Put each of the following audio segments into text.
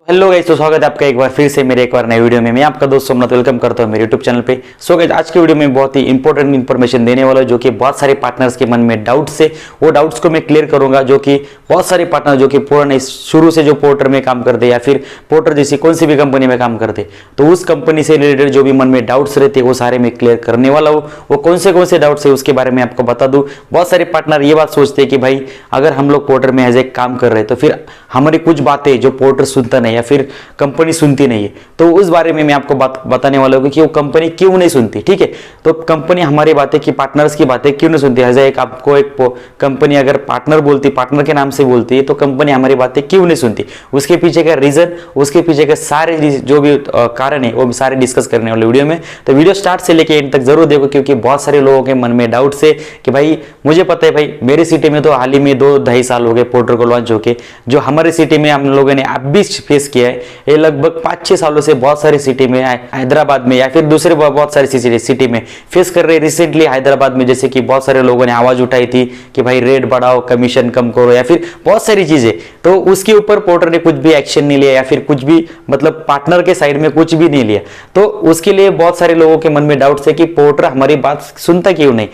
Hello guys, तो स्वागत है आपका एक बार फिर से मेरे एक बार नए वीडियो में। मैं आपका दोस्त सोमनाथ वेलकम करता हूं मेरे यूट्यूब चैनल पे। सो गाइस, आज के वीडियो में बहुत ही इंपॉर्टेंट इन्फॉर्मेशन देने वाला हूं जो कि बहुत सारे पार्टनर्स के मन में डाउट्स है, वो डाउट्स को मैं क्लियर करूंगा। जो कि बहुत सारे पार्टनर जो कि पुराने शुरू से जो पोर्टर में काम करते या फिर पोर्टर जैसी कौन सी भी कंपनी में काम करते, तो उस कंपनी से रिलेटेड जो भी मन में डाउट्स रहते वो सारे मैं क्लियर करने वाला हूँ। वो कौन से डाउट्स है उसके बारे में आपको बता दूं। बहुत सारे पार्टनर ये बात सोचते हैं कि भाई अगर हम लोग पोर्टर में एज ए काम कर रहे हैं तो फिर हमारी कुछ बातें जो पोर्टर सुनता नहीं या फिर कंपनी सुनती नहीं है, तो उस बारे में मैं आपको बताने वाला हूँ कि वो कंपनी क्यों नहीं सुनती। ठीक है, तो कंपनी हमारी बातें की पार्टनर्स की बातें क्यों नहीं सुनती। ऐसा एक आपको एक कंपनी अगर पार्टनर बोलती, पार्टनर के नाम से बोलती है, तो कंपनी हमारी बातें क्यों नहीं सुनती, उसके पीछे का रीजन, उसके पीछे के सारे जो भी कारण है वो सारे डिस्कस करने वाले वीडियो में। तो वीडियो स्टार्ट से लेके एंड तक जरूर देखो, क्योंकि बहुत सारे लोगों के मन में डाउट्स है कि भाई मुझे पता है भाई मेरी सिटी में तो हाल ही में 2-2.5 साल हो गए पोर्टर को लॉन्च होके, जो हमारे सिटी में हम लोगों ने अब भी फेस किया है। ये लगभग 5-6 सालों से बहुत सारी सिटी में, हैदराबाद में या फिर दूसरे बहुत सारी सिटी में फेस कर रहे। रिसेंटली हैदराबाद में जैसे कि बहुत सारे लोगों ने आवाज उठाई थी कि भाई रेट बढ़ाओ, कमीशन कम करो या फिर बहुत सारी चीजें, तो उसके ऊपर पोर्टर ने कुछ भी एक्शन नहीं लिया या फिर कुछ भी मतलब पार्टनर के साइड में कुछ भी नहीं लिया। तो उसके लिए बहुत सारे लोगों के मन में डाउट्स है कि पोर्टर हमारी बात सुनता क्यों नहीं।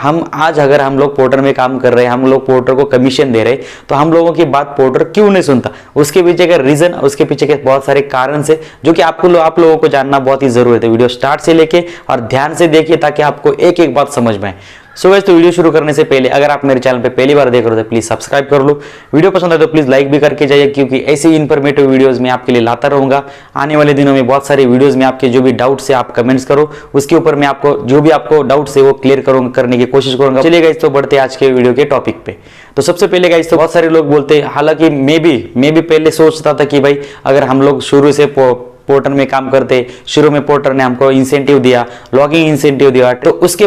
हम आज अगर हम लोग पोर्टर में काम कर रहे हैं, हम लोग पोर्टर को कमीशन दे रहे हैं, तो हम लोगों की बात पोर्टर क्यों नहीं सुनता, उसके पीछे का रीजन, उसके पीछे के बहुत सारे कारण से जो कि आप लोगों को जानना बहुत ही जरूरी है। वीडियो स्टार्ट से लेके और ध्यान से देखिए ताकि आपको एक एक बात समझ में आए। सो गाइस, तो वीडियो शुरू करने से पहले अगर आप मेरे चैनल पे पहली बार देख रहे हो तो प्लीज सब्सक्राइब कर लो। वीडियो पसंद है तो प्लीज लाइक भी करके जाइए, क्योंकि ऐसी इंफॉर्मेटिव वीडियोस मैं आपके लिए लाता रहूंगा। आने वाले दिनों में बहुत सारे वीडियोस में आपके जो भी डाउट्स है आप कमेंट्स करो, उसके ऊपर मैं आपको जो भी आपको डाउट्स है वो क्लियर करूंगा, करने की कोशिश करूंगा। चलिए गाइस, तो बढ़ते आज के वीडियो के टॉपिक पे। तो सबसे पहले गाइस, तो बहुत सारे लोग बोलते हैं, हालांकि मैं भी पहले सोचता था कि भाई अगर हम लोग शुरू से पोर्टर में काम करते, शुरू में पोर्टर ने हमको इंसेंटिव दिया, लॉगिंग इंसेंटिव दिया, तो उसके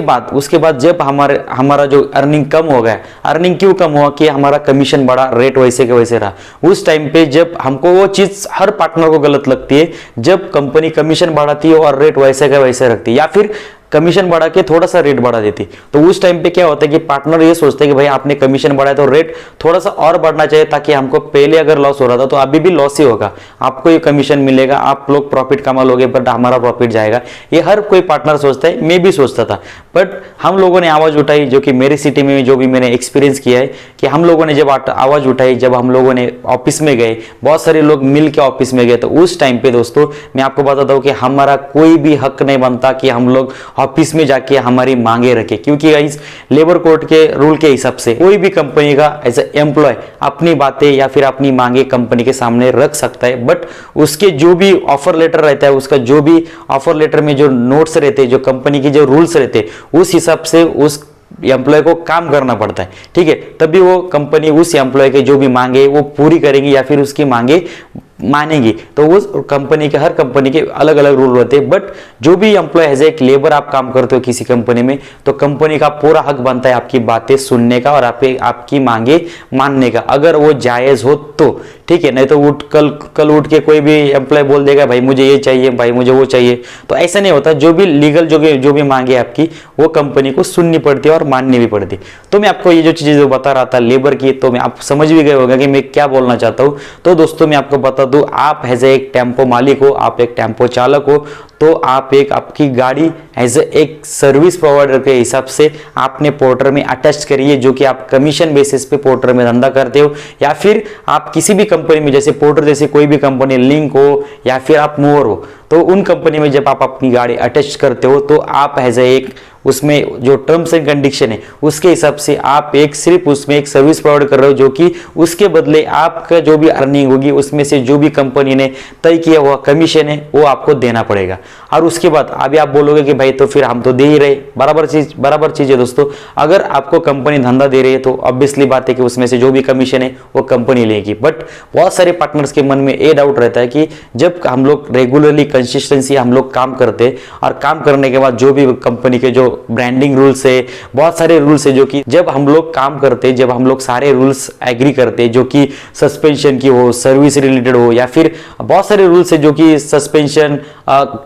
बाद जब हमारा जो अर्निंग कम हो गया, अर्निंग क्यों कम हुआ कि हमारा कमीशन बढ़ा, रेट वैसे के वैसे रहा। उस टाइम पे जब हमको वो चीज हर पार्टनर को गलत लगती है, जब कंपनी कमीशन बढ़ाती है और रेट वैसे का वैसे रखती है या फिर कमीशन बढ़ा के थोड़ा सा रेट बढ़ा देती, तो उस टाइम पे क्या होता है कि पार्टनर ये सोचते हैं कि भाई आपने कमीशन बढ़ाया तो रेट थोड़ा सा और बढ़ना चाहिए, ताकि हमको पहले अगर लॉस हो रहा था तो अभी भी लॉस ही होगा, आपको ये कमीशन मिलेगा, आप लोग प्रॉफिट कमा लोगे बट हमारा प्रॉफिट जाएगा। ये हर कोई पार्टनर सोचता है, मैं भी सोचता था। बट हम लोगों ने आवाज उठाई, जो कि मेरी सिटी में जो भी मैंने एक्सपीरियंस किया है कि हम लोगों ने जब आवाज उठाई, जब हम लोगों ने ऑफिस में गए, बहुत सारे लोग मिल के ऑफिस में गए, तो उस टाइम पे दोस्तों मैं आपको बताता हूँ कि हमारा कोई भी हक नहीं बनता कि हम लोग ऑफिस में जाके हमारी मांगे रखे, क्योंकि गाइस लेबर कोड के रूल के हिसाब से कोई भी कंपनी का एज ए एम्प्लॉय अपनी बातें या फिर अपनी मांगे कंपनी के सामने रख सकता है, बट उसके जो भी ऑफर लेटर रहता है, उसका जो भी ऑफर लेटर में जो नोट्स रहते हैं, जो कंपनी के जो रूल्स रहते हैं, उस हिसाब से उस एम्प्लॉय को काम करना पड़ता है। ठीक है, तभी वो कंपनी उस एम्प्लॉय के जो भी मांगे वो पूरी करेंगी या फिर उसकी मांगे मानेगी। तो उस कंपनी के, हर कंपनी के अलग अलग रूल रहते हैं, बट जो भी एम्प्लॉय एज एक लेबर आप काम करते हो किसी कंपनी में, तो कंपनी का पूरा हक बनता है आपकी बातें सुनने का और आपकी मांगे मानने का, अगर वो जायज हो तो। ठीक है, नहीं तो कल उठ के कोई भी एम्प्लॉय बोल देगा भाई मुझे ये चाहिए, भाई मुझे वो चाहिए, तो ऐसा नहीं होता। जो भी लीगल जो भी मांगे आपकी, वो कंपनी को सुननी पड़ती है और माननी भी पड़ती है। तो मैं आपको ये जो चीजें बता रहा था लेबर की, तो मैं आप समझ भी गए होगा कि मैं क्या बोलना चाहता हूँ। तो दोस्तों मैं आपको बता दूं, आप एज एक टेम्पो मालिक हो, आप एक टेम्पो चालक हो, तो आप आपकी गाड़ी एज एक सर्विस प्रोवाइडर के हिसाब से आपने पोर्टर में अटैच करिए, जो कि आप कमीशन बेसिस पे पोर्टर में धंधा करते हो, या फिर आप किसी भी कंपनी में, जैसे पोर्टर जैसे कोई भी कंपनी, लिंक हो या फिर आप मूवर हो, तो उन कंपनी में जब आप अपनी गाड़ी अटैच करते हो, तो आप एज एक उसमें जो टर्म्स एंड कंडीशन है उसके हिसाब से आप सिर्फ उसमें एक सर्विस प्रोवाइड कर रहे हो, जो कि उसके बदले आपका जो भी अर्निंग होगी उसमें से जो भी कंपनी ने तय किया हुआ कमीशन है वो आपको देना पड़ेगा। और उसके बाद अभी आप बोलोगे कि भाई तो फिर हम तो दे ही रहे, बराबर चीज है दोस्तों। अगर आपको कंपनी धंधा दे रही है तो ऑब्वियसली बात है कि उसमें से जो भी कमीशन है वो कंपनी लेगी। बट बहुत सारे पार्टनर्स के मन में ये डाउट रहता है कि जब हम लोग रेगुलरली कंसिस्टेंसी हम लोग काम करते और काम करने के बाद जो भी कंपनी के जो ब्रांडिंग रूल्स है, बहुत सारे रूल्स है, जो कि जब हम लोग काम करते, जब हम लोग सारे रूल्स एग्री करते, जो कि सस्पेंशन की हो, सर्विस रिलेटेड हो, या फिर बहुत सारे रूल्स है जो कि सस्पेंशन,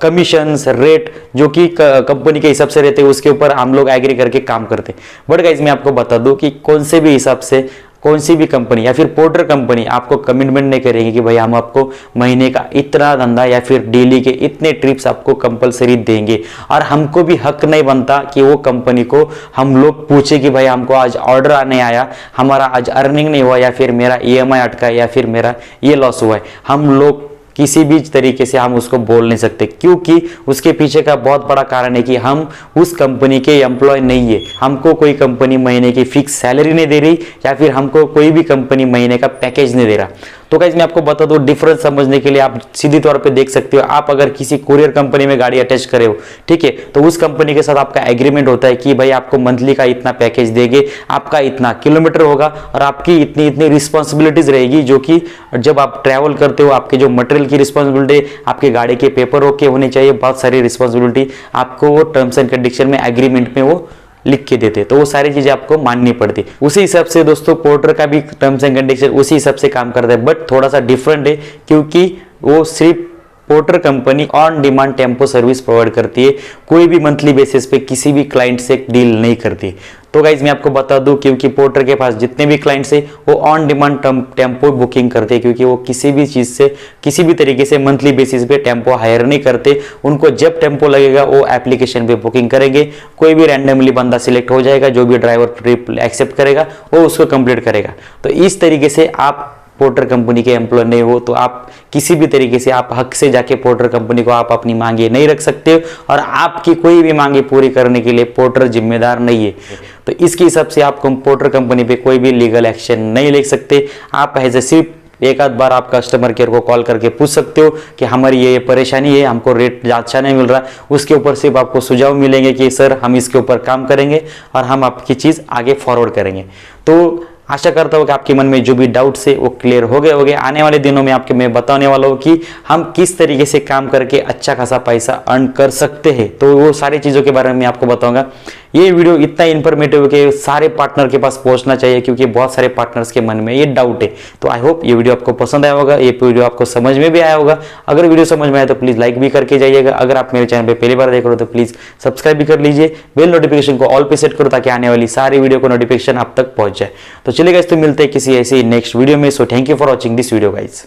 कमीशन, रेट जो कि कंपनी के हिसाब से रहते हैं, उसके ऊपर हम लोग एग्री करके काम करते। बट गाइस मैं आपको बता दूं कि कौन से भी हिसाब से कौन सी भी कंपनी या फिर पोर्टर कंपनी आपको कमिटमेंट नहीं करेगी कि भाई हम आपको महीने का इतना धंधा या फिर डेली के इतने ट्रिप्स आपको कंपलसरी देंगे। और हमको भी हक नहीं बनता कि वो कंपनी को हम लोग पूछे कि भाई हमको आज ऑर्डर आने आया, हमारा आज अर्निंग नहीं हुआ, या फिर मेरा EMI अटका है, या फिर मेरा ये लॉस हुआ है। हम लोग किसी भी तरीके से हम उसको बोल नहीं सकते, क्योंकि उसके पीछे का बहुत बड़ा कारण है कि हम उस कंपनी के एम्प्लॉय नहीं है। हमको कोई कंपनी महीने की फिक्स सैलरी नहीं दे रही, या फिर हमको कोई भी कंपनी महीने का पैकेज नहीं दे रहा। तो गाइस मैं आपको बता दूं, डिफरेंस समझने के लिए आप सीधी तौर पे देख सकते हो। आप अगर किसी कुरियर कंपनी में गाड़ी अटैच करे हो, ठीक है, तो उस कंपनी के साथ आपका एग्रीमेंट होता है कि भाई आपको मंथली का इतना पैकेज देंगे, आपका इतना किलोमीटर होगा और आपकी इतनी इतनी रिस्पॉन्सिबिलिटीज रहेगी, जो कि जब आप ट्रैवल करते हो आपके जो मटेरियल की रिस्पॉन्सिबिलिटी, आपके गाड़ी के पेपर ओके होने चाहिए, बहुत सारी रिस्पॉन्सिबिलिटी आपको वो टर्म्स एंड कंडीशन में एग्रीमेंट में वो लिख के देते, तो वो सारी चीजें आपको माननी पड़ती। उसी हिसाब से दोस्तों पोर्टर का भी टर्म्स एंड कंडीशन उसी हिसाब से काम करता है, बट थोड़ा सा डिफरेंट है, क्योंकि वो सिर्फ porter company on demand tempo service provide करती है, कोई भी मंथली बेसिस पे किसी भी क्लाइंट से डील नहीं करती। तो गाइज मैं आपको बता दूं, क्योंकि पोर्टर के पास जितने भी क्लाइंट्स है वो ऑन डिमांड टेम्पो बुकिंग करते हैं, क्योंकि वो किसी भी चीज से किसी भी तरीके से मंथली बेसिस पे टेम्पो हायर नहीं करते। उनको जब टेम्पो लगेगा वो एप्लीकेशन पे बुकिंग करेंगे, कोई भी रैंडमली बंदा सिलेक्ट हो जाएगा, जो भी ड्राइवर ट्रिप एक्सेप्ट करेगा वो उसको कंप्लीट करेगा। तो इस तरीके से आप पोर्टर कंपनी के एम्प्लॉय नहीं हो, तो आप किसी भी तरीके से आप हक से जाके पोर्टर कंपनी को आप अपनी मांगे नहीं रख सकते, और आपकी कोई भी मांगे पूरी करने के लिए पोर्टर जिम्मेदार नहीं है। तो इसके हिसाब से आप पोर्टर कंपनी पे कोई भी लीगल एक्शन नहीं ले सकते। आप ऐसे सिर्फ एक आध बार आप कस्टमर केयर को कॉल करके पूछ सकते हो कि हमारी ये परेशानी है, हमको रेट अच्छा नहीं मिल रहा, उसके ऊपर सिर्फ आपको सुझाव मिलेंगे कि सर हम इसके ऊपर काम करेंगे और हम आपकी चीज़ आगे फॉरवर्ड करेंगे। तो आशा करता हूँ कि आपके मन में जो भी डाउट्स है वो क्लियर हो गए। आने वाले दिनों में आपके मैं बताने वाला हूँ कि हम किस तरीके से काम करके अच्छा खासा पैसा अर्न कर सकते हैं, तो वो सारी चीज़ों के बारे में मैं आपको बताऊंगा। ये वीडियो इतना इन्फॉर्मेटिव है कि सारे पार्टनर के पास पहुंचना चाहिए, क्योंकि बहुत सारे पार्टनर्स के मन में ये डाउट है। तो आई होप ये वीडियो आपको पसंद आया होगा, ये वीडियो आपको समझ में भी आया होगा। अगर वीडियो समझ में आया तो प्लीज़ लाइक भी करके जाइएगा। अगर आप मेरे चैनल पर पहली बार देख रहे हो तो प्लीज़ सब्सक्राइब भी कर लीजिए, बेल नोटिफिकेशन को ऑल पे सेट करो, ताकि आने वाली सारी वीडियो को नोटिफिकेशन आप तक पहुंच जाए। तो चलिए गाइस, तो मिलते हैं किसी ऐसी नेक्स्ट वीडियो में। So thank you for watching this video guys.